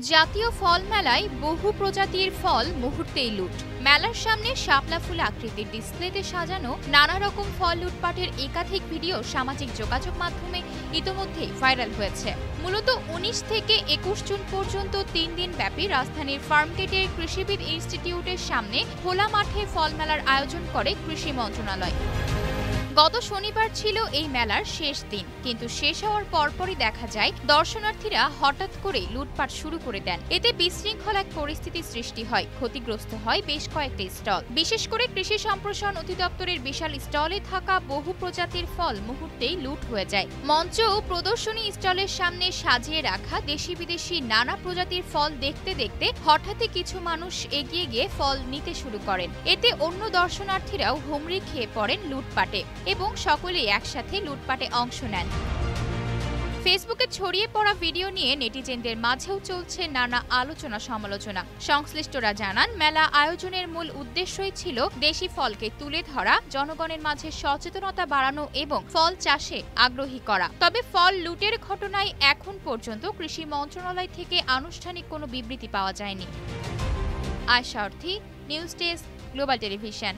জাতীয় ফল মেলায় বহু প্রজাতির ফল মুহূর্তেই লুট। মেলার সামনে শাপলা ফুল আকৃতির ডিসপ্লেতে সাজানো নানা রকম ফল লুটপাটের একাধিক ভিডিও সামাজিক যোগাযোগ মাধ্যমে ইতোমধ্যেই ভাইরাল হয়েছে। মূলত ১৯ থেকে ২১ জুন পর্যন্ত ৩ দিন ব্যাপী রাজধানীর ফার্মগেটের কৃষিবিদ ইনস্টিটিউটের সামনে খোলা মাঠে ফল মেলার আয়োজন করে কৃষি মন্ত্রণালয়। গত শনিবার ছিল এই মেলার শেষ দিন, কিন্তু শেষ হওয়ার পরপরই দেখা যায় দর্শনার্থীরা হঠাৎ করে লুটপাট শুরু করে দেন। এতে বিশৃঙ্খল এক পরিস্থিতি সৃষ্টি হয়, ক্ষতিগ্রস্ত হয় বেশ কয়েকটি স্টল। বিশেষ করে কৃষি সম্প্রসারণ অধিদপ্তরের বিশাল স্টলে থাকা বহু প্রজাতির ফল মুহূর্তেই লুট হয়ে যায়। মঞ্চ ও প্রদর্শনী স্টলের সামনে সাজিয়ে রাখা দেশি বিদেশি নানা প্রজাতির ফল দেখতে দেখতে হঠাৎই কিছু মানুষ এগিয়ে গিয়ে ফল নিতে শুরু করেন। এতে অন্য দর্শনার্থীরাও হুমড়ি খেয়ে পড়েন লুটপাটে এবং সকলেই একসাথে লুটপাটে অংশ নেন। ফেসবুকে ছড়িয়ে পড়া ভিডিও নিয়ে নেটিজেনদের মাঝেও চলছে নানা আলোচনা সমালোচনা। সংশ্লিষ্টরা জানান, মেলা আয়োজনের মূল উদ্দেশ্যই ছিল দেশি ফলকে তুলে ধরা, জনগণের মাঝে সচেতনতা বাড়ানো এবং ফল চাষে আগ্রহী করা। তবে ফল লুটের ঘটনায় এখন পর্যন্ত কৃষি মন্ত্রণালয় থেকে আনুষ্ঠানিক কোনো বিবৃতি পাওয়া যায়নি। আয়শা অর্থী, নিউজ ডেস্ক, গ্লোবাল টেলিভিশন।